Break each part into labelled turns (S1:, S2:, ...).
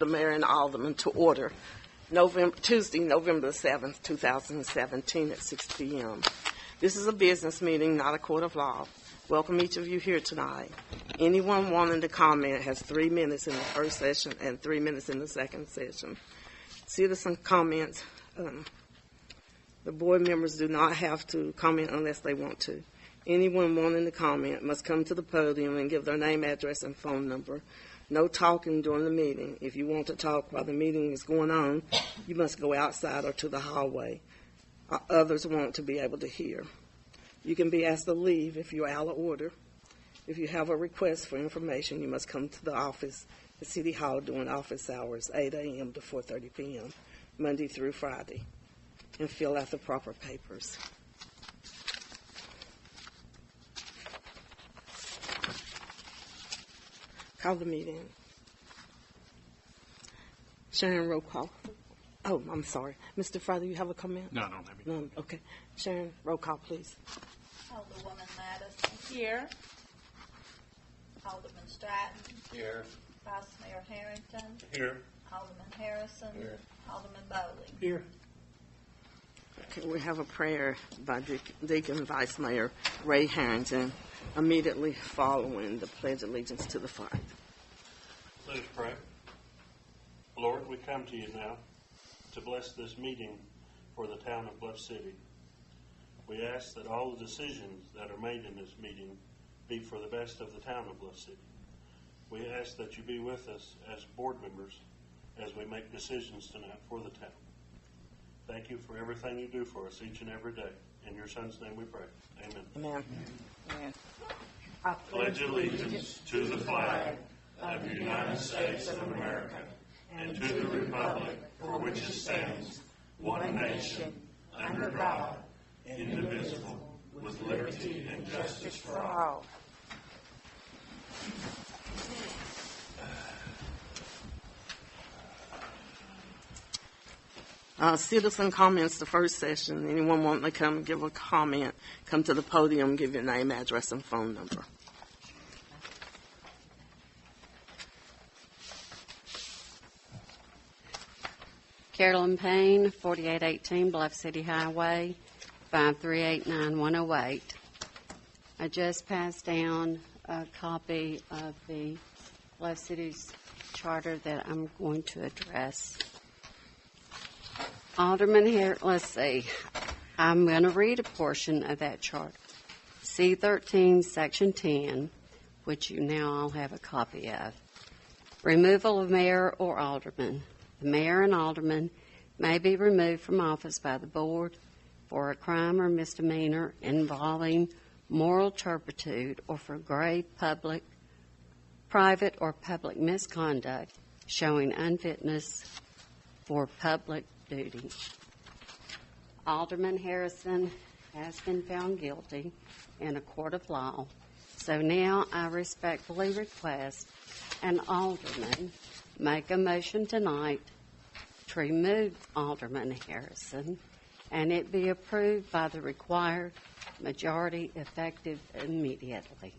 S1: the mayor and aldermen to order Tuesday, November the 7th, 2017 at 6 p.m. This is a business meeting, not a court of law. Welcome each of you here tonight. Anyone wanting to comment has 3 minutes in the first session and 3 minutes in the second session. Citizen comments, the board members do not have to comment unless they want to. Anyone wanting to comment must come to the podium and give their name, address, and phone number. No talking during the meeting. If you want to talk while the meeting is going on, you must go outside or to the hallway. Others want to be able to hear. You can be asked to leave if you're out of order. If you have a request for information, you must come to the office at City Hall during office hours, 8 a.m. to 4:30 p.m., Monday through Friday, and fill out the proper papers. Call the meeting. Sharon, roll call. Oh, I'm sorry. Mr. Friday, you have a comment?
S2: No, I don't have any.
S1: None. Okay. Sharon, roll call, please.
S3: Alderwoman Madison. Here. Alderman Stratton.
S2: Here.
S3: Vice Mayor Harrington.
S2: Here.
S3: Alderman Harrison.
S2: Here.
S3: Alderman Bowling.
S2: Here.
S1: Okay, we have a prayer by Deacon Vice Mayor Ray Harrington immediately following the Pledge of Allegiance to the flag.
S4: Let us pray. Lord, we come to you now to bless this meeting for the town of Bluff City. We ask that all the decisions that are made in this meeting be for the best of the town of Bluff City. We ask that you be with us as board members as we make decisions tonight for the town. Thank you for everything you do for us each and every day. In your son's name we pray. Amen.
S1: Amen. Amen.
S4: I pledge allegiance to the flag of the United States of America and to the republic for which it stands, one nation, under God, indivisible, with liberty and justice for all.
S1: Citizen comments, the first session. Anyone wanting to come and give a comment, come to the podium, give your name, address, and phone number.
S5: Carolyn Payne, 4818 Bluff City Highway, 5389108. I just passed down a copy of the Bluff City's charter that I'm going to address. Alderman here, let's see. I'm going to read a portion of that charter. C13, Section 10, which you now all have a copy of. Removal of mayor or alderman. The mayor and alderman may be removed from office by the board for a crime or misdemeanor involving moral turpitude or for grave private or public misconduct showing unfitness for public duty. Alderman Harrison has been found guilty in a court of law, so now I respectfully request an alderman make a motion tonight to remove Alderman Harrison and it be approved by the required majority effective immediately.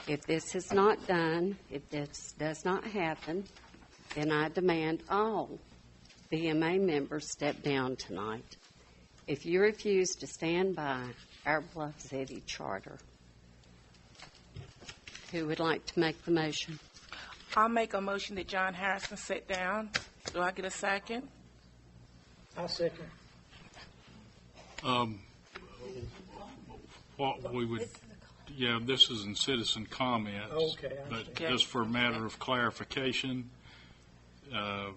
S5: If this is not done, if this does not happen, then I demand all BMA members step down tonight. If you refuse to stand by our Bluff City charter, who would like to make the motion?
S6: I'll make a motion that John Harrison sit down. Do I get a second?
S7: I'll second.
S2: What we would, this is in citizen comments.
S7: Okay.
S2: But just for a matter of clarification, a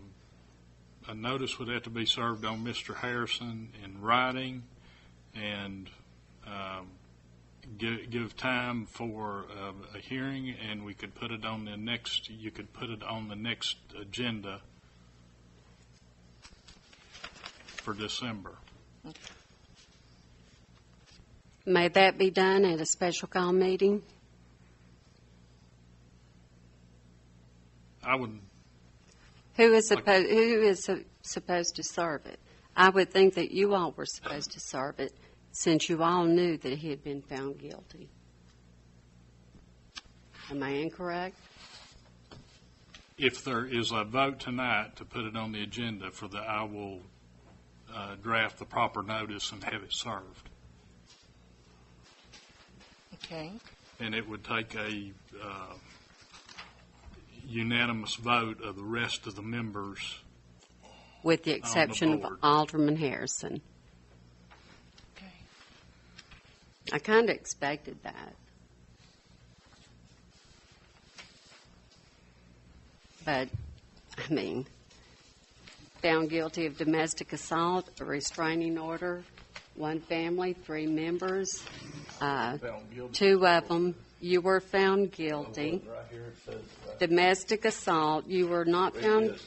S2: notice would have to be served on Mr. Harrison in writing and give time for a hearing, and we could put it on the next. You could put it on the next agenda for December.
S5: Okay. May that be done at a special call meeting?
S2: I would.
S5: Who is supposed to serve it? I would think that you all were supposed to serve it since you all knew that he had been found guilty. Am I incorrect?
S2: if there is a vote tonight to put it on the agenda I will draft the proper notice and have it served.
S6: Okay.
S2: And it would take a unanimous vote of the rest of the members.
S5: with the exception of
S2: board.
S5: Alderman Harrison.
S6: Okay.
S5: I kind of expected that. But, I mean, found guilty of domestic assault, a restraining order, one family, 3 members. Two of them, you were found guilty. Domestic assault, you were not found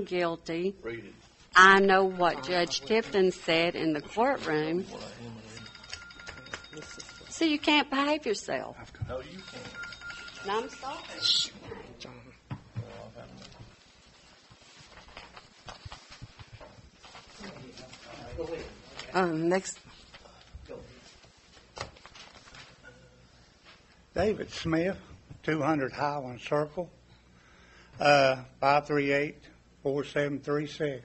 S5: guilty. I know what Judge Tipton said in the courtroom. So you can't behave yourself.
S8: No, you can't.
S5: No, I'm sorry.
S1: Next,
S9: David Smith, 200 Highland Circle, 538-4736.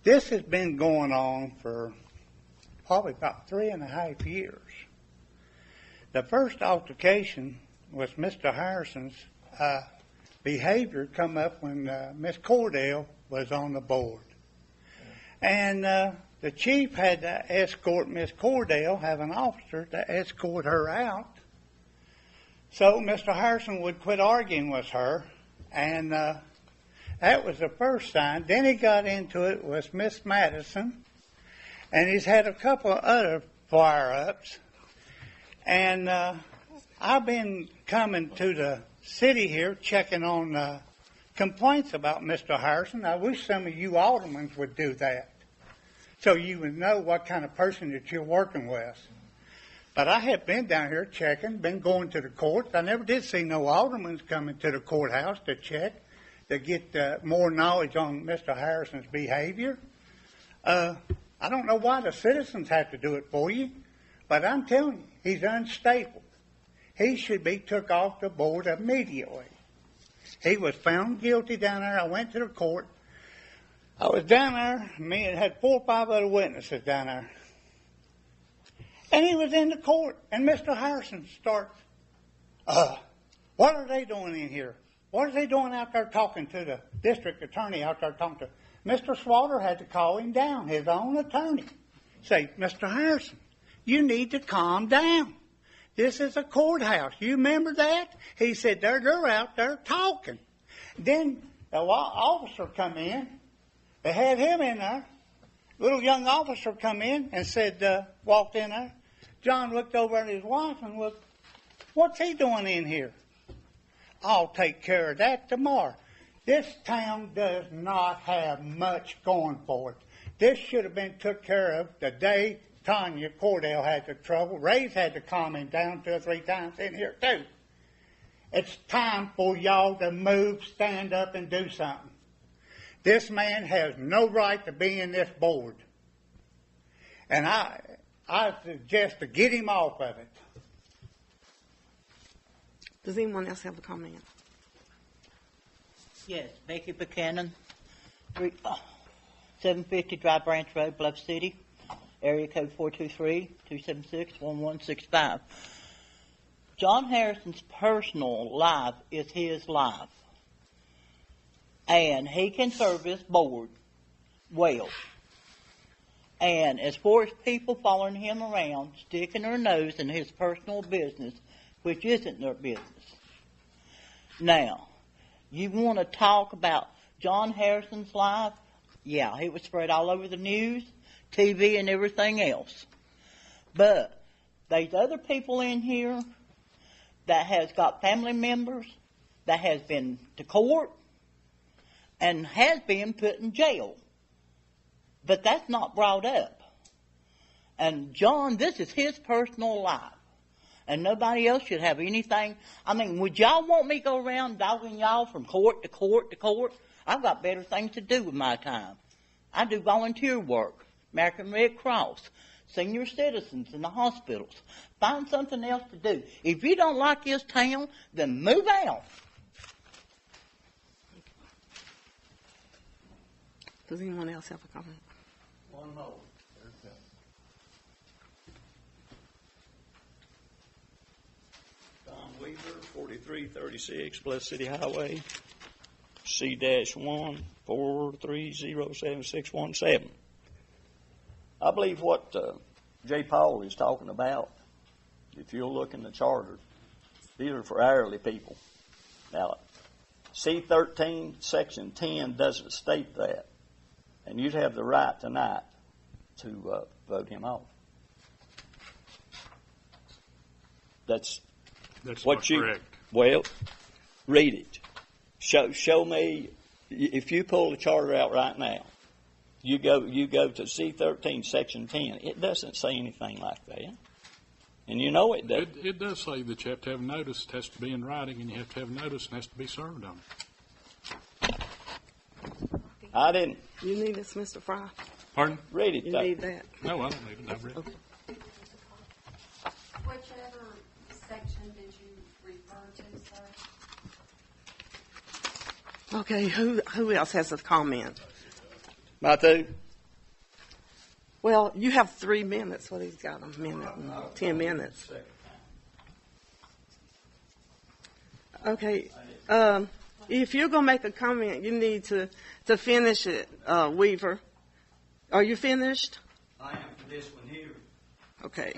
S9: This has been going on for probably about 3.5 years. The first altercation was Mr. Harrison's behavior come up when Miss Cordell was on the board. And the chief had to escort Miss Cordell, have an officer to escort her out. So Mr. Harrison would quit arguing with her, and that was the first sign. Then he got into it with Miss Madison, and he's had a couple of other flare-ups. And I've been coming to the city here checking on complaints about Mr. Harrison. I wish some of you aldermen would do that, so you would know what kind of person that you're working with. But I have been down here checking, been going to the courts. I never did see no aldermen coming to the courthouse to check, to get more knowledge on Mr. Harrison's behavior. I don't know why the citizens have to do it for you, but I'm telling you, he's unstable. He should be took off the board immediately. He was found guilty down there. I went to the court. I was down there. Me and had 4 or 5 other witnesses down there. And he was in the court, and Mr. Harrison starts, what are they doing in here? What are they doing out there talking to the district attorney out there talking to? Mr. Slaughter had to call him down, his own attorney. Say, Mr. Harrison, you need to calm down. This is a courthouse. You remember that? He said, they're out there talking. Then the officer come in. They had him in there. Little young officer come in and said, walked in there. John looked over at his wife and looked, what's he doing in here? I'll take care of that tomorrow. This town does not have much going for it. This should have been took care of the day Tanya Cordell had the trouble. Ray's had to calm him down 2 or 3 times in here too. It's time for y'all to move, stand up, and do something. This man has no right to be in this board. And I suggest to get him off of it.
S1: does anyone else have a comment?
S10: Yes, Becky Buchanan, 750 Dry Branch Road, Bluff City, area code 423-276-1165. John Harrison's personal life is his life, and he can serve this board well. And as far as people following him around, sticking their nose in his personal business, which isn't their business. Now, you want to talk about John Harrison's life? Yeah, it was spread all over the news, TV, and everything else. But there's other people in here that has got family members that has been to court and has been put in jail. But that's not brought up. And John, this is his personal life. And nobody else should have anything. I mean, would y'all want me to go around dogging y'all from court to court to court? I've got better things to do with my time. I do volunteer work, American Red Cross, senior citizens in the hospitals. Find something else to do. If you don't like this town, then move out.
S1: Does anyone else have a comment?
S7: One more.
S8: Don Weaver, 4336 Bluff City Highway, C-1 4307617. I believe what J. Paul is talking about, if you'll look in the charter, these are for hourly people. Now, C-13, Section 10 doesn't state that, and you'd have the right tonight to vote him off. That's
S2: That's
S8: what
S2: not
S8: you.
S2: correct.
S8: Well, read it. Show me. If you pull the charter out right now, you go to C-13, Section 10. It doesn't say anything like that, and you know it does.
S2: It does say that you have to have notice. It has to be in writing, and you have to have notice, and it has to be served on it.
S8: I didn't
S1: You need this, Mr. Fry?
S2: Pardon?
S8: read it.
S1: You
S8: though.
S1: need that?
S2: No, I don't need it. I've read it.
S1: Okay.
S5: Whichever section did you refer to, sir?
S1: Okay, who else has a comment?
S8: Matthew.
S1: Well, you have 3 minutes. Well, he's got a minute and 10 minutes. Okay. If you're going to make a comment, you need to finish it, Weaver. Are you finished?
S8: I am for this one here.
S1: Okay.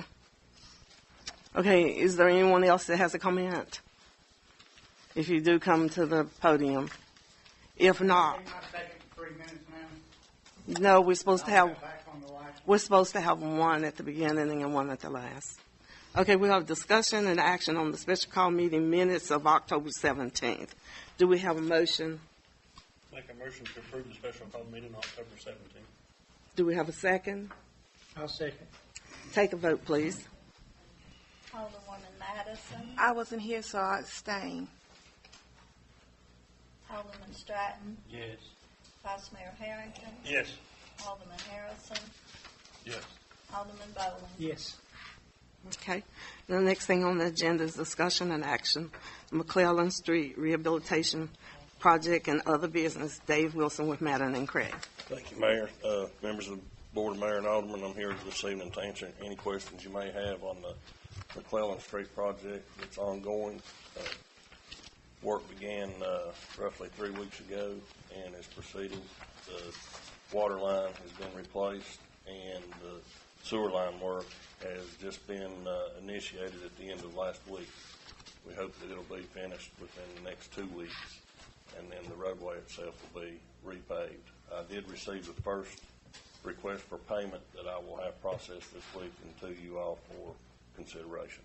S1: Okay, is there anyone else that has a comment? If you do come to the podium. If not,
S9: They might take it 3 minutes now.
S1: no, we're supposed to have
S9: Back on the last
S1: We're supposed to have one at the beginning and one at the last. Okay, we have discussion and action on the special call meeting minutes of October 17th. Do we have a motion?
S4: Make a motion to approve the special call meeting on October 17th.
S1: Do we have a second?
S7: I'll second.
S1: Take a vote, please.
S3: Alderwoman Madison,
S6: I wasn't here, so I abstain.
S3: Alderman Stratton,
S8: Yes.
S3: Vice Mayor Harrington,
S4: Yes.
S3: Alderman Harrison,
S4: Yes.
S3: Alderman Bowling.
S7: Yes.
S1: Okay. The next thing on the agenda is discussion and action. McClellan Street Rehabilitation Project and other business. Dave Wilson with Madden and Craig.
S11: Thank you, Mayor. Members of the Board of Mayor and Alderman, I'm here this evening to answer any questions you may have on the McClellan Street project that's ongoing. Work began roughly 3 weeks ago and is proceeding. The water line has been replaced and the sewer line work has just been initiated at the end of last week. We hope that it'll be finished within the next 2 weeks, and then the roadway itself will be repaved. I did receive the first request for payment that I will have processed this week and to you all for consideration.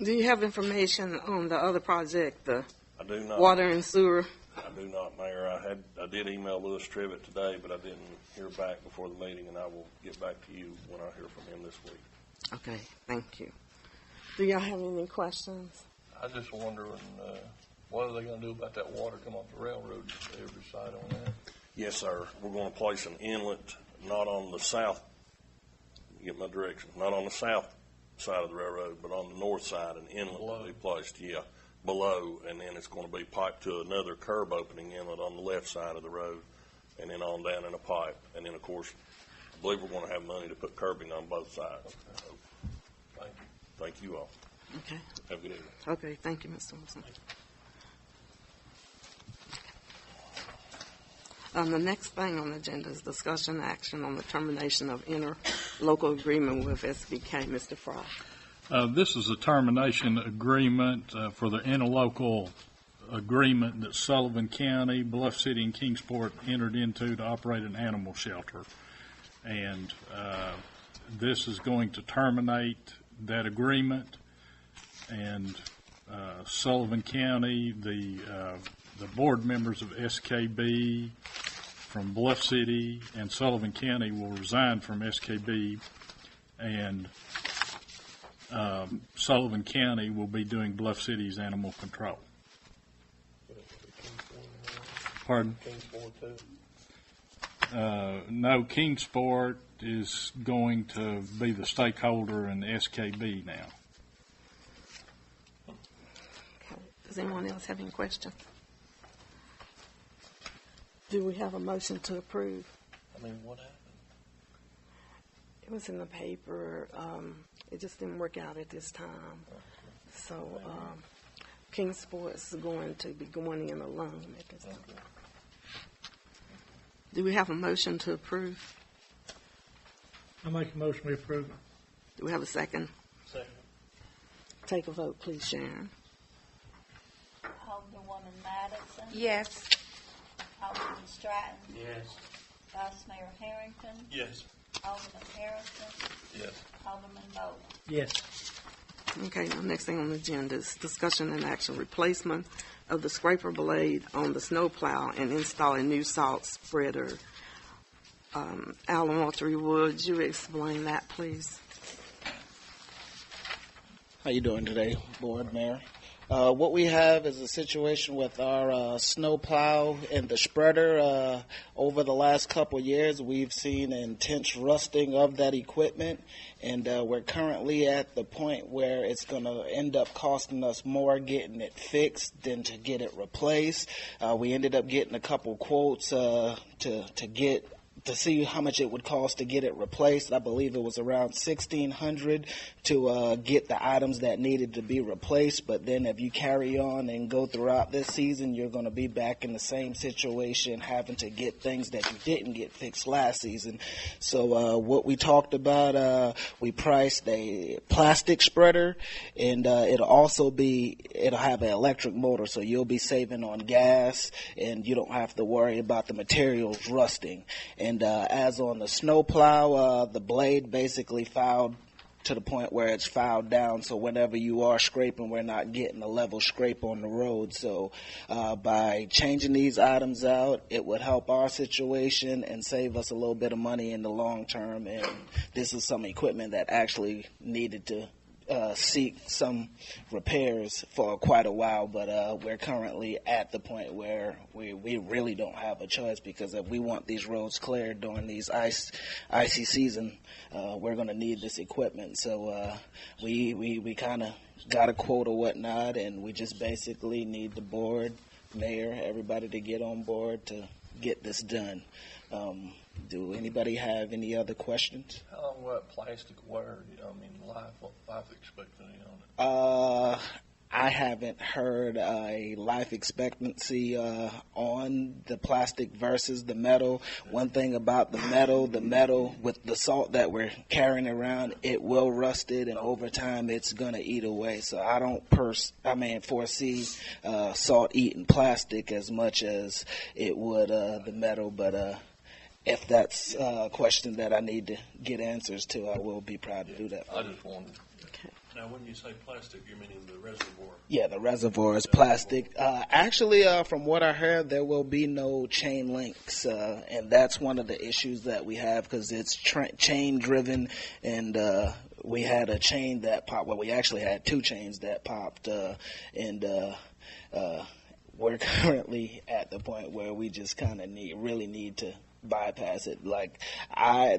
S1: Do you have information on the other project, the
S11: I do not.
S1: water and sewer?
S11: I do not, Mayor. I did email Lewis Trivett today, but I didn't hear back before the meeting, and I will get back to you when I hear from him this week.
S1: Okay, thank you. Do y'all have any questions?
S12: I just wondering, what are they going to do about that water come off the railroad? Did they ever decide on that?
S11: Yes, sir. We're going to place an inlet, not on the south, get my direction, not on the south side of the railroad, but on the north side, an inlet will be placed, below, and then it's going to be piped to another curb opening inlet on the left side of the road, and then on down in a pipe. And then, of course, I believe we're going to have money to put curbing on both sides. So,
S12: Thank you.
S11: thank you all.
S1: Okay.
S11: Have a good evening.
S1: Okay, thank you, Mr. Wilson. The next thing on the agenda is discussion and action on the termination of interlocal agreement with SBK. Mr. Fry.
S2: This is a termination agreement for the interlocal agreement that Sullivan County, Bluff City, and Kingsport entered into to operate an animal shelter. And this is going to terminate that agreement. And Sullivan County, the board members of SKB from Bluff City and Sullivan County will resign from SKB, and Sullivan County will be doing Bluff City's animal control. Pardon?
S12: Kingsport too?
S2: No, Kingsport is going to be the stakeholder in SKB now.
S1: Okay. Does anyone else have any questions? Do we have a motion to approve?
S12: I mean, what happened?
S1: It was in the paper. It just didn't work out at this time. So King Sports is going to be going in alone at this time.
S12: Okay.
S1: Do we have a motion to approve?
S7: I make a motion we approve it.
S1: Do we have a second?
S4: Second.
S1: Take a vote, please, Sharon.
S3: Alderwoman Madison.
S6: Yes.
S3: Alderman Stratton.
S4: Yes.
S3: Vice Mayor Harrington.
S4: Yes.
S3: Alderman Harrison.
S12: Yes.
S3: Alderman Bowen.
S7: Yes.
S1: Okay, now next thing on the agenda is discussion and action replacement of the scraper blade on the snow plow and install a new salt spreader. Alan Walter, would you explain that, please?
S13: How you doing today, Board Mayor? What we have is a situation with our snow plow and the spreader. Over the last couple of years, we've seen intense rusting of that equipment, and we're currently at the point where it's going to end up costing us more getting it fixed than to get it replaced. We ended up getting a couple quotes to see how much it would cost to get it replaced. I believe it was around $1,600 to get the items that needed to be replaced. But then if you carry on and go throughout this season, you're going to be back in the same situation, having to get things that you didn't get fixed last season. So what we talked about, we priced a plastic spreader, and it'll have an electric motor, so you'll be saving on gas, and you don't have to worry about the materials rusting. And as on the snow plow, the blade basically fouled to the point where it's fouled down, so whenever you are scraping, we're not getting a level scrape on the road. So by changing these items out, it would help our situation and save us a little bit of money in the long term. And this is some equipment that actually needed to seek some repairs for quite a while, but we're currently at the point where we really don't have a choice, because if we want these roads cleared during these icy season, we're going to need this equipment. So we kind of got a quote or whatnot, and we just basically need the board, mayor, everybody to get on board to get this done. Do anybody have any other questions?
S12: How long will that plastic wear? I mean, life expectancy on it?
S13: I haven't heard a life expectancy on the plastic versus the metal. One thing about the metal with the salt that we're carrying around, it will rust it, and over time it's going to eat away. So I don't foresee salt eating plastic as much as it would the metal, but if that's a question that I need to get answers to, I will be proud to do that.
S12: I just wondered.
S1: Okay.
S4: Now, when you say plastic, you're meaning the reservoir?
S13: Yeah, the reservoir is plastic. Actually, from what I heard, there will be no chain links, and that's one of the issues that we have, because it's chain driven, and we had a chain that popped. Well, we actually had two chains that popped, and we're currently at the point where we just kind of really need to bypass it.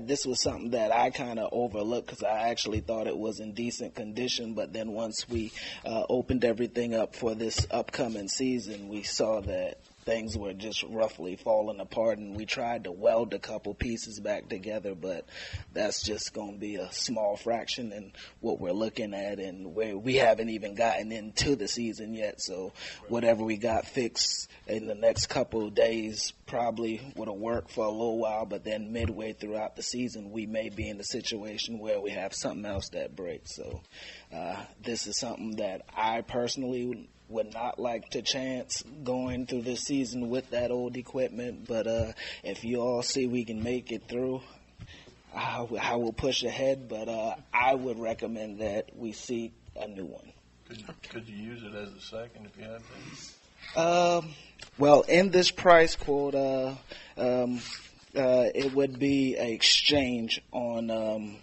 S13: This was something that I kind of overlooked, because I actually thought it was in decent condition, but then once we opened everything up for this upcoming season, we saw that things were just roughly falling apart, and we tried to weld a couple pieces back together, but that's just going to be a small fraction in what we're looking at, and we haven't even gotten into the season yet. So whatever we got fixed in the next couple of days probably would have worked for a little while, but then midway throughout the season, we may be in the situation where we have something else that breaks. So this is something that I personally would not like to chance going through this season with that old equipment, but if you all see we can make it through, I will push ahead, but I would recommend that we seek a new one.
S12: Could you use it as a second if you had to?
S13: Well, in this price quote, it would be an exchange on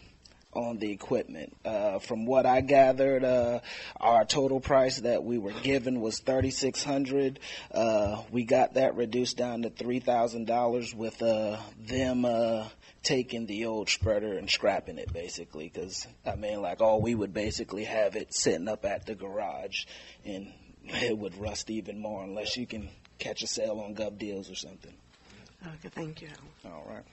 S13: the equipment. From what I gathered, our total price that we were given was $3,600. We got that reduced down to $3,000 with them taking the old spreader and scrapping it, basically. Because we would basically have it sitting up at the garage, and it would rust even more unless you can catch a sale on Gov Deals or something.
S1: Okay, thank you.
S9: All right.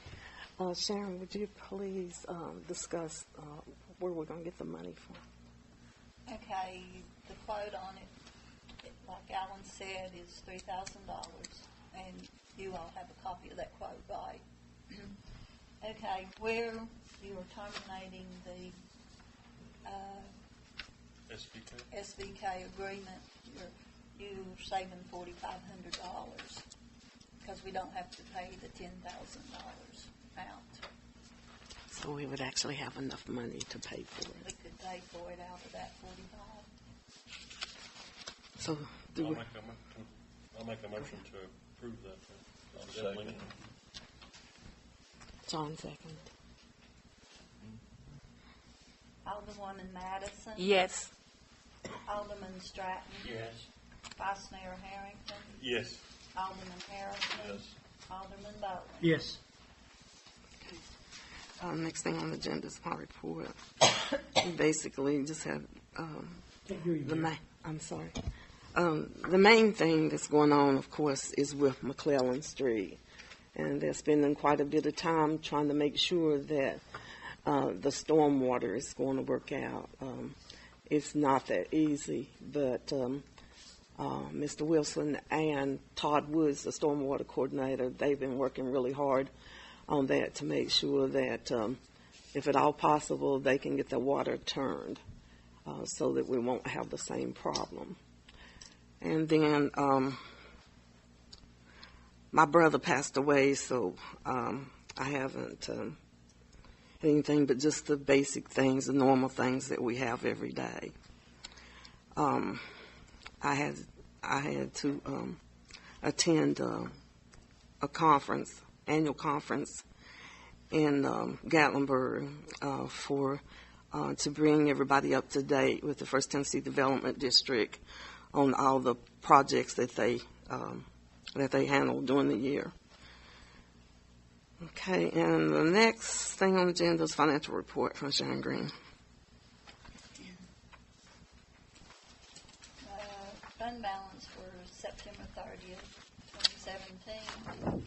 S1: Sharon, would you please discuss where we're going to get the money from?
S3: Okay, the quote on it, like Alan said, is $3,000, and you all have a copy of that quote, right? Okay, where you are terminating the SVK agreement, you're saving $4,500 because we don't have to pay the $10,000 out.
S1: So we would actually have enough money to pay for
S3: We
S1: it.
S3: could pay for it out of that 45.
S1: So do we,
S4: I'll make a motion to approve that.
S12: Second.
S1: John second.
S3: Alderwoman Madison.
S6: Yes.
S3: Alderman Stratton.
S11: Yes.
S3: Vice Mayor Harrington.
S4: Yes.
S3: Alderman Harrison.
S12: Yes.
S3: Alderman Bowen.
S7: Yes.
S1: Next thing on the agenda is my report. We basically just have I'm sorry. The main thing that's going on, of course, is with McClellan Street. And they're spending quite a bit of time trying to make sure that the stormwater is going to work out. It's not that easy, but Mr. Wilson and Todd Woods, the stormwater coordinator, they've been working really hard on that to make sure that, if at all possible, they can get the water turned so that we won't have the same problem. And then my brother passed away, so I haven't anything but just the basic things, the normal things that we have every day. I had to attend a conference, annual conference in Gatlinburg to bring everybody up to date with the First Tennessee Development District on all the projects that they handle during the year. Okay, and the next thing on the agenda is financial report from Sharon Green.
S3: Fund balance for September 30th, 2017.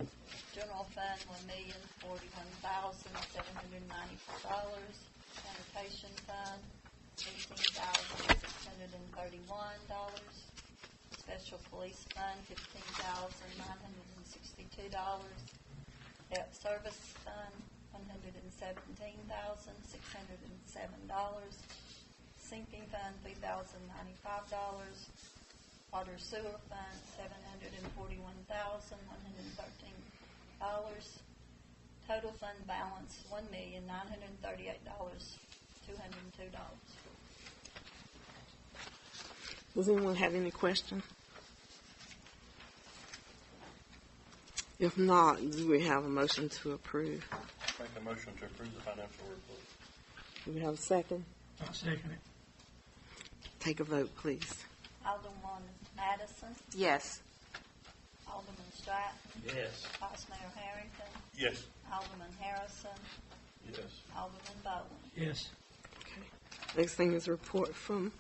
S3: General fund, $1,041,794. Sanitation fund, $18,631. Special police fund, $15,962. Debt service fund, $117,607. Sinking fund, $3,095. Water sewer fund, $741,113. Total fund balance, $1,938,202.
S1: Does anyone have any questions? If not, do we have a motion to approve?
S4: Make a motion to approve the financial report.
S1: Do we have a second?
S7: I'll second it.
S1: Take a vote, please.
S3: Alderman Madison.
S6: Yes.
S3: Alderman Stratton.
S11: Yes.
S3: Vice Mayor Harrington.
S4: Yes.
S3: Alderman Harrison.
S12: Yes.
S3: Alderman Bowen.
S7: Yes.
S1: Okay. Next thing is a report from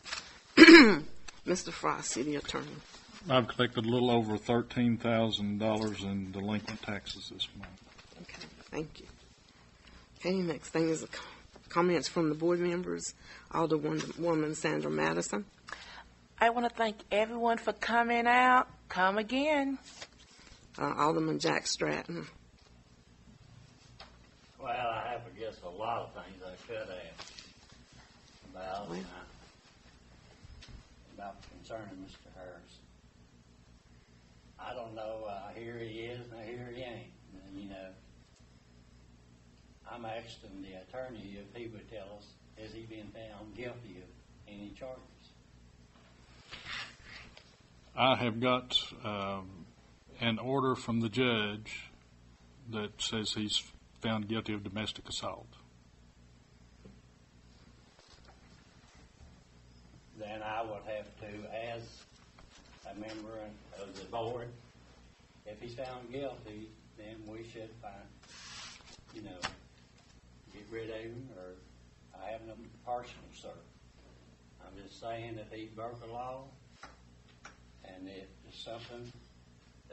S1: Mr. Fry, City Attorney.
S2: I've collected a little over $13,000 in delinquent taxes this month.
S1: Okay, thank you. Okay, next thing is comments from the board members. Alderwoman Sandra Madison.
S6: I want to thank everyone for coming out. Come again.
S1: Alderman Jack Stratton.
S14: Well, I have, I guess, a lot of things I could ask about concerning Mr. Harris. I don't know. Here he is, and here he ain't. And, you know, I'm asking the attorney if he would tell us, has he been found guilty of any charges?
S2: I have got an order from the judge that says he's found guilty of domestic assault.
S14: Then I would have to, as a member of the board, if he's found guilty, then we should get rid of him, or I have no personal, sir. I'm just saying if he broke the law, and if it's something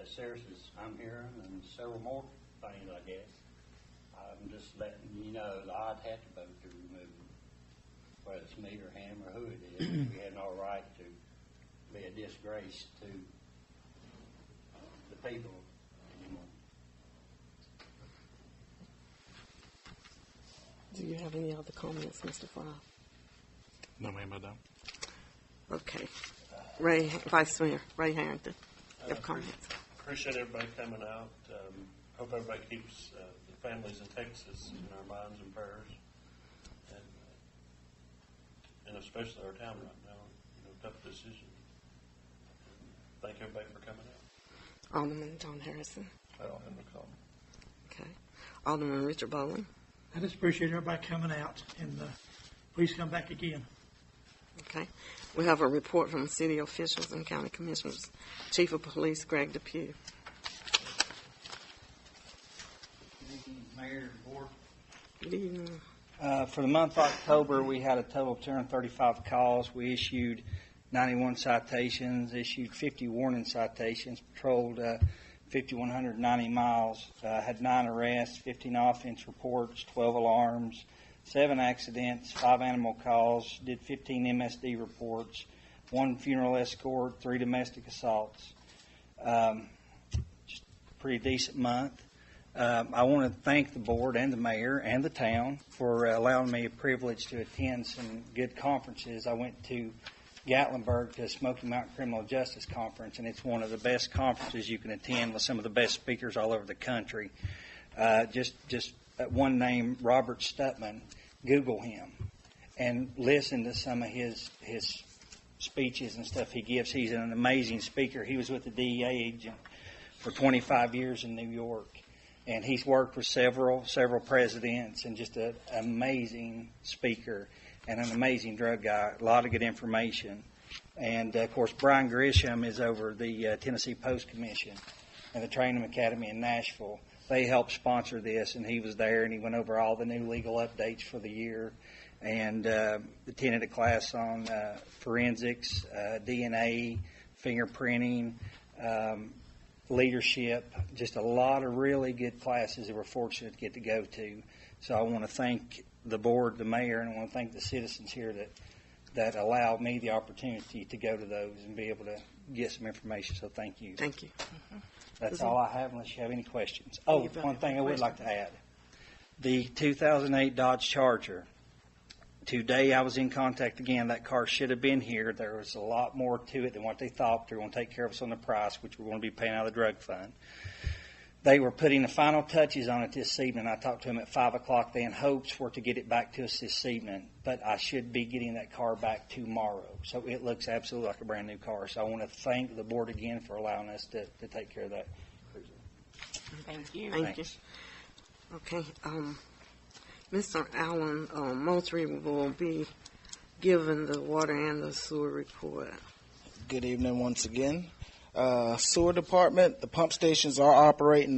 S14: as serious as I'm hearing, and several more things, I guess. I'm just letting you know that I'd have to vote to remove him, whether it's me or him or who it is. We have no right to be a disgrace to the people anymore.
S1: Do you have any other comments, Mr. Fry?
S2: No, ma'am, I don't.
S1: Okay. Vice Mayor Ray Harrington, you have comments?
S4: Appreciate everybody coming out. Hope everybody keeps the families in Texas in our minds and prayers, and especially our town right now. Tough decision. Thank everybody for coming out.
S1: Alderman John Harrison.
S12: I don't have no comment.
S1: Okay. Alderman Richard Bowling.
S7: I just appreciate everybody coming out, and please come back again.
S1: Okay. We have a report from city officials and county commissioners. Chief of Police Greg Depew.
S14: Mayor, Board.
S1: Good evening.
S15: For the month of October, we had a total of 235 calls. We issued 91 citations, issued 50 warning citations, patrolled 5,190 miles, had 9 arrests, 15 offense reports, 12 alarms, 7 accidents, 5 animal calls, did 15 MSD reports, 1 funeral escort, 3 domestic assaults. Just a pretty decent month. I want to thank the board and the mayor and the town for allowing me a privilege to attend some good conferences. I went to Gatlinburg to Smoky Mountain Criminal Justice Conference, and it's one of the best conferences you can attend with some of the best speakers all over the country. Just one name, Robert Stutman. Google him and listen to some of his speeches and stuff he gives. He's an amazing speaker. He was with the DEA agent for 25 years in New York. And he's worked with several presidents, and just an amazing speaker and an amazing drug guy. A lot of good information. And, of course, Brian Grisham is over the Tennessee Post Commission and the Training Academy in Nashville. They helped sponsor this, and he was there, and he went over all the new legal updates for the year and attended a class on forensics, DNA, fingerprinting, leadership, just a lot of really good classes that we're fortunate to get to go to. So I want to thank the board, the mayor, and I want to thank the citizens here that allowed me the opportunity to go to those and be able to get some information. So thank you.
S1: Thank you.
S15: That's all I have unless you have any questions. Oh, one thing I would like to add. The 2008 Dodge Charger. Today I was in contact again. That car should have been here. There was a lot more to it than what they thought. They're going to take care of us on the price, which we're going to be paying out of the drug fund. They were putting the final touches on it this evening. I talked to them at 5 o'clock. They in hopes for to get it back to us this evening. But I should be getting that car back tomorrow. So it looks absolutely like a brand new car. So I want to thank the board again for allowing us to take care of that cruiser.
S6: Thank you.
S1: Thank you. Okay. Mr. Allen Moultrie will be given the water and the sewer report.
S13: Good evening once again. Sewer department, the pump stations are operating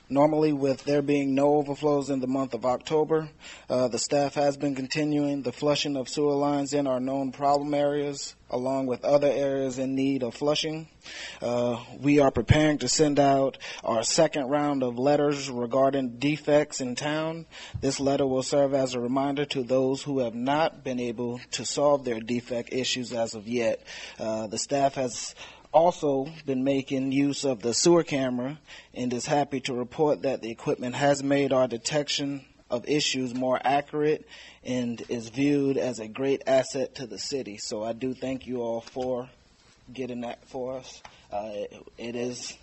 S13: normally with there being no overflows in the month of October. The staff has been continuing the flushing of sewer lines in our known problem areas, along with other areas in need of flushing. We are preparing to send out our second round of letters regarding defects in town. This letter will serve as a reminder to those who have not been able to solve their defect issues as of yet. The staff has also been making use of the sewer camera and is happy to report that the equipment has made our detection of issues more accurate and is viewed as a great asset to the city. So I do thank you all for getting that for us. It is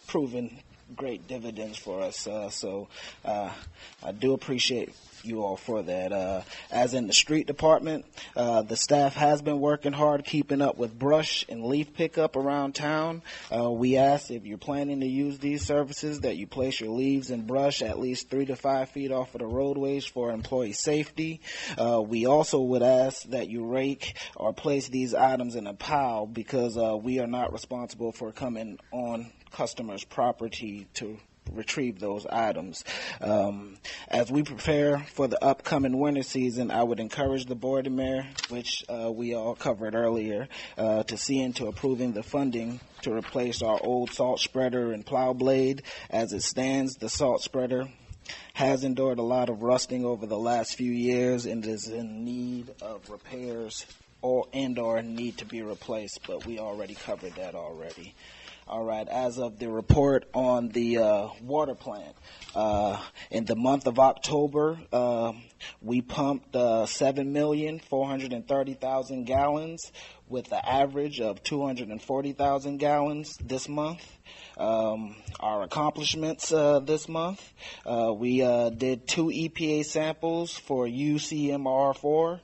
S13: proven great dividends for us. So I do appreciate you all for that. As in the street department, the staff has been working hard keeping up with brush and leaf pickup around town. We ask if you're planning to use these services that you place your leaves and brush at least 3 to 5 feet off of the roadways for employee safety. We also would ask that you rake or place these items in a pile because we are not responsible for coming on customers' property to retrieve those items. As we prepare for the upcoming winter season, I would encourage the board and mayor, which we all covered earlier, to see into approving the funding to replace our old salt spreader and plow blade. As it stands, the salt spreader has endured a lot of rusting over the last few years and is in need of repairs or need to be replaced, but we already covered that already. All right, as of the report on the water plant, in the month of October, we pumped 7,430,000 gallons with an average of 240,000 gallons this month. Our accomplishments this month, we did 2 EPA samples for UCMR4.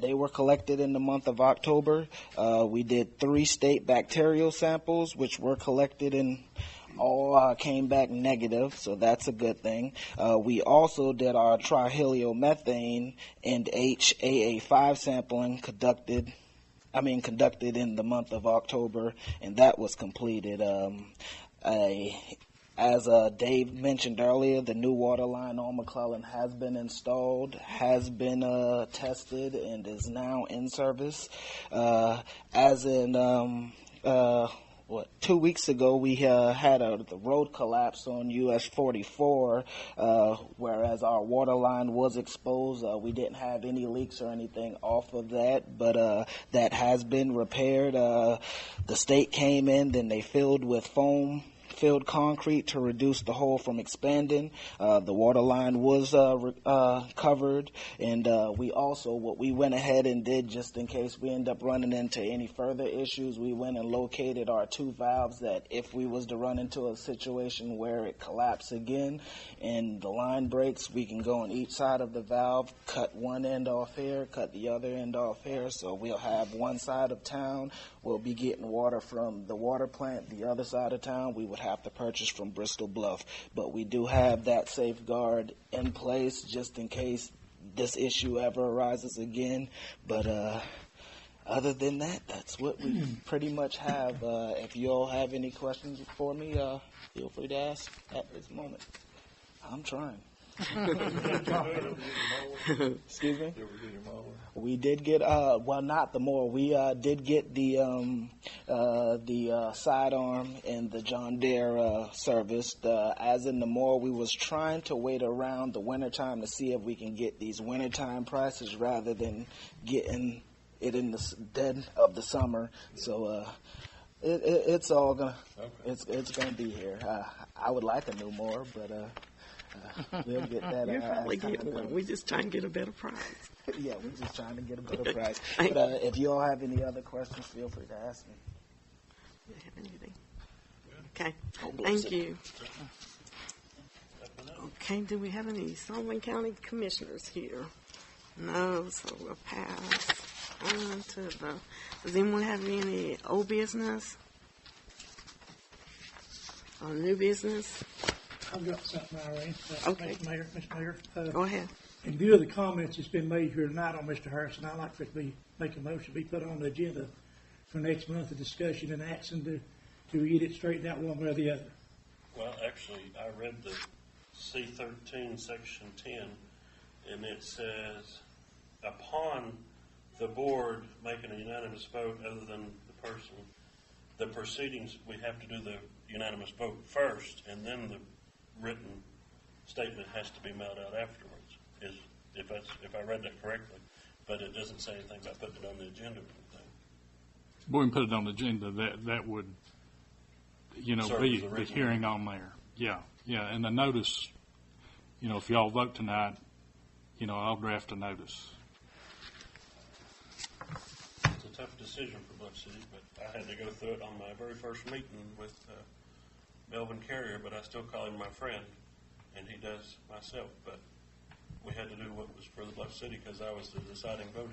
S13: They were collected in the month of October. We did 3 state bacterial samples, which were collected and all came back negative, so that's a good thing. We also did our triheliomethane and HAA5 sampling conducted in the month of October, and that was completed. As Dave mentioned earlier, the new water line on McClellan has been installed, has been tested, and is now in service. 2 weeks ago, we had the road collapse on US 44, whereas our water line was exposed. We didn't have any leaks or anything off of that, but that has been repaired. The state came in, then they filled with filled concrete to reduce the hole from expanding. The water line was covered, and what we went ahead and did, just in case we end up running into any further issues, we went and located our 2 valves that if we was to run into a situation where it collapsed again and the line breaks, we can go on each side of the valve, cut one end off here, cut the other end off here, so we'll have one side of town, we'll be getting water from the water plant. The other side of town, we would have to purchase from Bristol Bluff. But we do have that safeguard in place just in case this issue ever arises again. But other than that, that's what we pretty much have. If you all have any questions for me, feel free to ask at this moment. I'm trying. Excuse me? We did get, not the mower. We did get the sidearm and the John Deere serviced. As in the mower, we was trying to wait around the wintertime to see if we can get these wintertime prices rather than getting it in the dead of the summer. So it's all gonna, it's gonna be here. I would like a new mower, but we'll get that.
S1: You'll probably get one. We just trying to get a better price.
S13: Yeah, we're just trying to get a better price. But if you all have any other questions, feel free to ask me.
S1: Do you have anything? Okay, thank you. Okay, do we have any Sullivan County commissioners here? No, so we'll pass on to the, does anyone have any old business? Or new business?
S7: I've got something I arranged.
S1: Okay.
S7: Mr. Mayor.
S1: Go ahead.
S7: In view of the comments that's been made here tonight on Mr. Harrison, I'd like for it to make a motion to be put on the agenda for next month of discussion and action to get it straightened out one way or the other.
S4: Well, actually, I read the C-13, Section 10, and it says, upon the board making a unanimous vote other than the proceedings, we have to do the unanimous vote first, and then the written statement has to be mailed out afterwards. If I read that correctly, but it doesn't say anything about putting it on the agenda or anything.
S2: If we can put it on the agenda, that would, be the hearing on there. Yeah, and the notice, if y'all vote tonight, I'll draft a notice.
S4: It's a tough decision for Bluff City, but I had to go through it on my very first meeting with Melvin Carrier, but I still call him my friend, and he does myself. But we had to do what was for the Bluff City because I was the deciding vote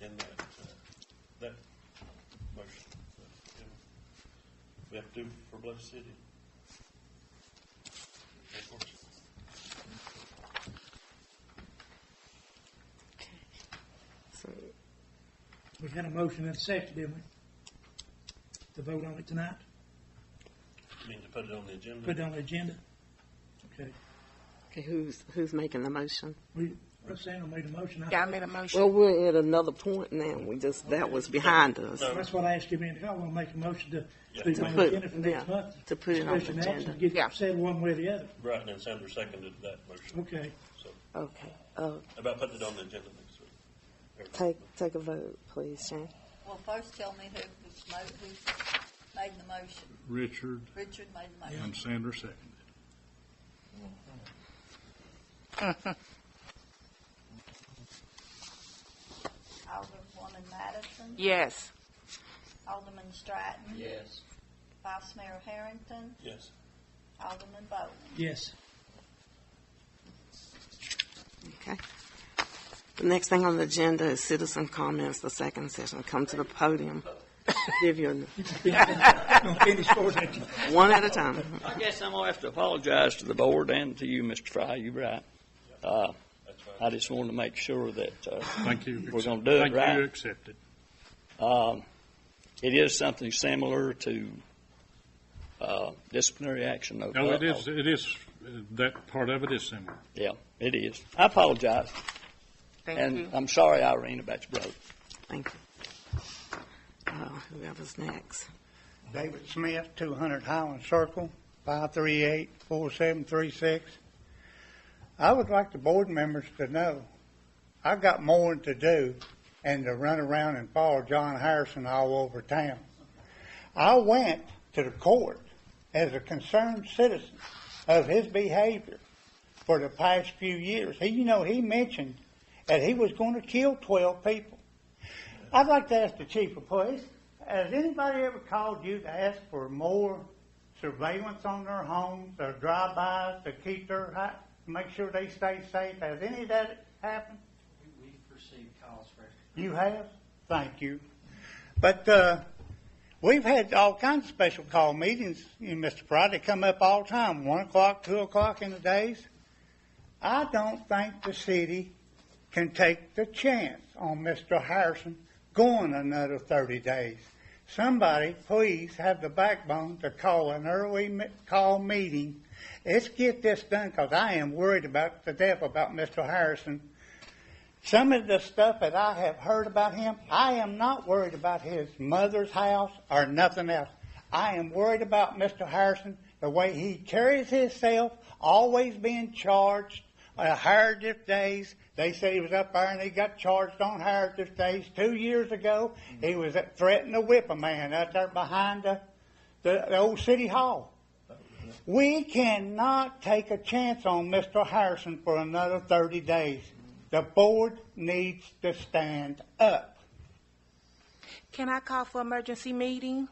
S4: in that motion. We have to do for Bluff City.
S1: So,
S7: We had a motion and a second, didn't we? To vote on it tonight?
S4: You mean to put it on the agenda?
S7: Put it on the agenda? Okay.
S1: Okay, who's making the motion?
S7: Roxanne made a motion.
S6: Yeah, I made a motion.
S1: Well, we're at another point now. That was behind us.
S7: That's what I asked you a minute ago. I want to make a motion to put it
S1: To
S7: on the
S1: put-
S7: agenda for next
S1: yeah,
S7: month.
S1: to put it on the
S7: Discussion action,
S1: agenda.
S7: Get
S6: Yeah.
S7: said one way or the other.
S4: Right, and then Sandra seconded that motion.
S7: Okay.
S4: So,
S1: Okay.
S4: about putting it on the agenda next week.
S1: Take a vote, please, Shane.
S3: Well, first tell me who made the motion.
S2: Richard
S3: Richard made the motion.
S2: and Sandra seconded.
S3: Alderwoman Madison,
S6: Yes.
S3: Alderman Stratton,
S14: Yes.
S3: Vice Mayor Harrington,
S4: Yes.
S3: Alderman Bowman.
S7: Yes.
S1: Okay. The next thing on the agenda is citizen comments, the second session. Come to the podium. Give your
S7: Finish for that.
S1: one at a time.
S8: I guess I'm gonna have to apologize to the board and to you, Mr. Fry. You're right. I just wanted to make sure that
S2: Thank you.
S8: we're going to do it
S2: Thank
S8: right.
S2: you. Accepted.
S8: It is something similar to disciplinary action.
S2: No, it is. It is. That part of it is similar.
S8: Yeah, it is. I apologize,
S6: Thank
S8: and
S6: you.
S8: I'm sorry, Irene, about your brother.
S1: Thank you. Whoever's next.
S9: David Smith, 200 Highland Circle, 538-4736. I would like the board members to know I've got more to do and to run around and follow John Harrison all over town. I went to the court as a concerned citizen of his behavior for the past few years. He mentioned that he was going to kill 12 people. I'd like to ask the chief of police, has anybody ever called you to ask for more surveillance on their homes or drive-bys to keep to make sure they stay safe? Has any of that happened?
S15: We've received calls for it.
S9: You have? Thank you. But we've had all kinds of special call meetings, Mr. Fry. They come up all the time, 1 o'clock, 2 o'clock in the days. I don't think the city can take the chance on Mr. Harrison going another 30 days. Somebody, please, have the backbone to call an early call meeting. Let's get this done, because I am worried to death about Mr. Harrison. Some of the stuff that I have heard about him, I am not worried about his mother's house or nothing else. I am worried about Mr. Harrison, the way he carries himself, always being charged Heritage Days. They said he was up there and he got charged on Heritage Days. 2 years ago, he was threatening to whip a man out there behind the old city hall. We cannot take a chance on Mr. Harrison for another 30 days. The board needs to stand up.
S6: Can I call for emergency meeting?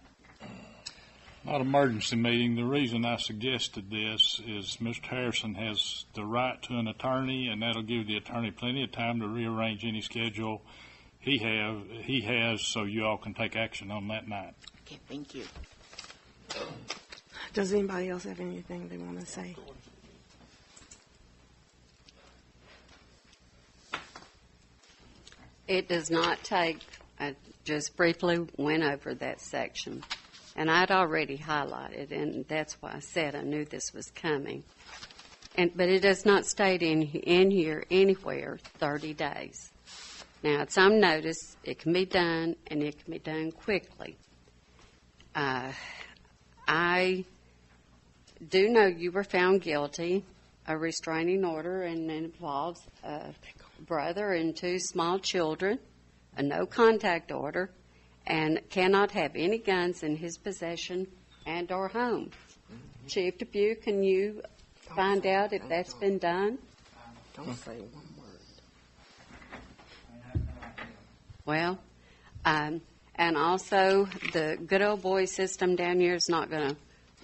S2: Not emergency meeting. The reason I suggested this is Mr. Harrison has the right to an attorney, and that'll give the attorney plenty of time to rearrange any schedule he has, so you all can take action on that night.
S6: Okay, thank you.
S1: Does anybody else have anything they want to say?
S5: It does not take, I just briefly went over that section, and I'd already highlighted, and that's why I said I knew this was coming. But it does not state in here anywhere 30 days. Now, it's on notice, it can be done, and it can be done quickly. I do know you were found guilty of restraining order, and it involves a brother and 2 small children, a no contact order, and cannot have any guns in his possession and or home. Chief Dubuque, can you find out if that's been done?
S1: Don't say one word.
S5: Well, and also the good old boy system down here is not going to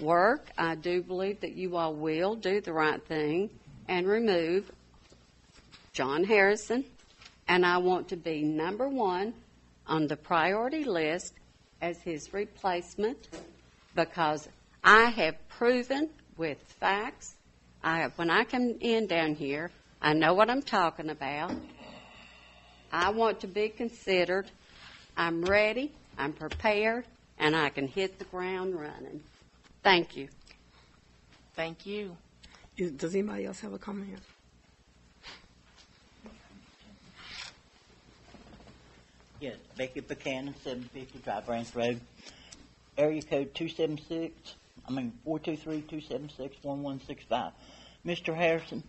S5: work. I do believe that you all will do the right thing and remove John Harrison, and I want to be number 1 on the priority list as his replacement, because I have proven with facts. When I come in down here, I know what I'm talking about. I want to be considered. I'm ready, I'm prepared, and I can hit the ground running. Thank you.
S6: Thank you.
S1: Does anybody else have a comment?
S10: Yes, Becky Buchanan, 750 Dry Branch Road. Area code 423-276-1165. Mr. Harrison,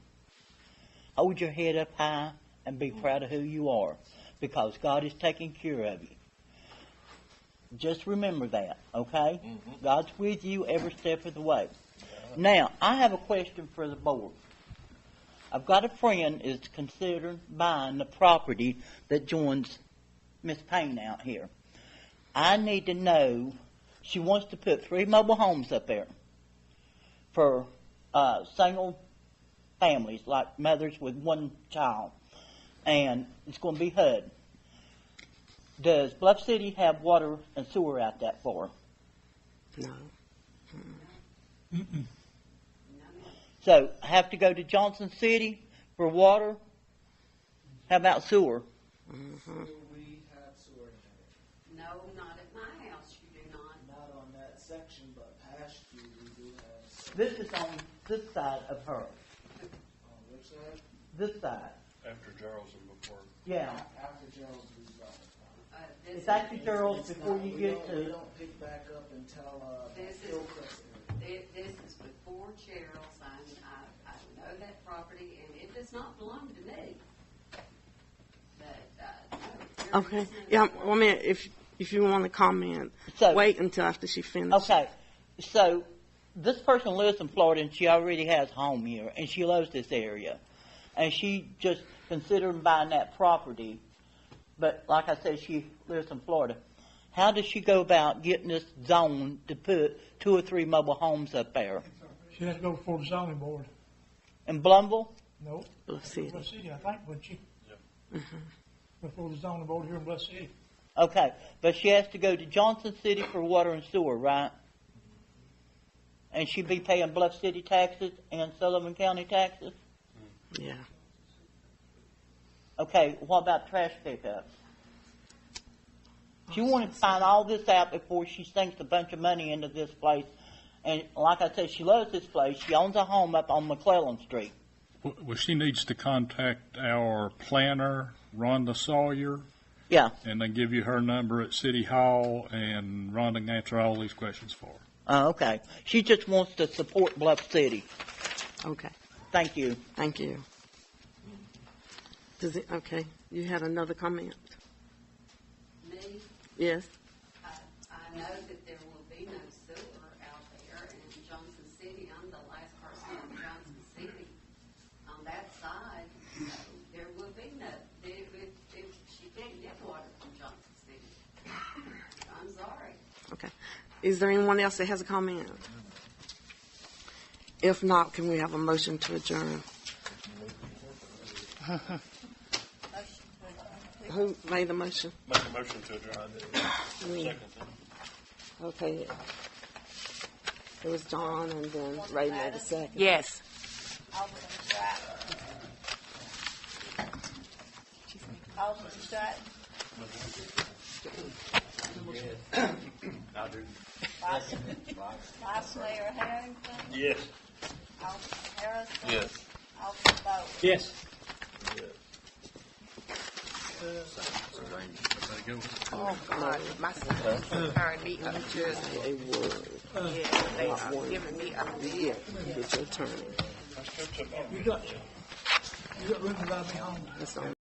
S10: hold your head up high and be proud of who you are, because God is taking care of you. Just remember that, okay?
S12: Mm-hmm.
S10: God's with you every step of the way. Now, I have a question for the board. I've got a friend is considering buying the property that joins Miss Payne out here. I need to know, she wants to put 3 mobile homes up there for single families, like mothers with 1 child, and it's going to be HUD. Does Bluff City have water and sewer out that far?
S1: No.
S7: Mm-mm.
S10: So, have to go to Johnson City for water? How about sewer?
S1: Mm-hmm.
S13: We have sewer in there.
S5: No, not at my house, you do not.
S13: Not on that section, but past you, we do have.
S10: This is on this side of her.
S13: On which side?
S10: This side.
S4: After Charles and before.
S10: Yeah.
S13: After Gerald's rezoned.
S10: It's actually Gerald's before you get
S13: We
S10: to.
S13: don't pick back up until
S5: This is-
S13: Hillcrest area.
S5: This is before Cheryl's. I know that property, and it does not belong to me. But, no,
S1: Okay. Yeah, well, I mean, if you want to comment,
S10: So-
S1: wait until after she finishes.
S10: Okay, so this person lives in Florida and she already has a home here and she loves this area. And she just considering buying that property, but like I said, she lives in Florida. How does she go about getting this zone to put 2 or 3 mobile homes up there?
S7: She has to go before the zoning board.
S10: In Blumville?
S7: Nope.
S1: Bluff City.
S7: Bluff City, I think, wouldn't she? Before the zoning board here in Bluff City.
S10: Okay, but she has to go to Johnson City for water and sewer, right? And she'd be paying Bluff City taxes and Sullivan County taxes?
S1: Yeah.
S10: Okay, what about trash pickup? She wanted to find all this out before she sinks a bunch of money into this place. And like I said, she loves this place. She owns a home up on McClellan Street.
S2: Well, she needs to contact our planner, Rhonda Sawyer,
S10: Yeah.
S2: and then give you her number at City Hall, and Rhonda can answer all these questions for her.
S10: Okay. She just wants to support Bluff City.
S1: Okay.
S10: Thank you.
S1: Thank you. Okay. You had another comment?
S5: Me,
S1: Yes.
S5: I know that there will be no sewer out there in Johnson City. I'm the last person in Johnson City on that side. So there will be no, she can't get water from Johnson City. I'm sorry.
S1: Okay. Is there anyone else that has a comment? If not, can we have a motion to adjourn? Who made the motion?
S4: Make a motion to adjourn. Second.
S1: Okay. It was John, and then Ray made the second.
S6: Yes.
S3: Alderman Stratton. Alderman Stratton.
S12: I do.
S3: Vice Mayor Harrington.
S4: Yes.
S3: Alderman Harrison.
S12: Yes.
S3: Alderman Bowe.
S7: Yes.
S6: Oh, God. My son turned me up to,
S1: A word.
S6: yeah, they are giving me a
S1: Yeah, it's your turn.
S7: You got room to ride me home.
S1: That's all.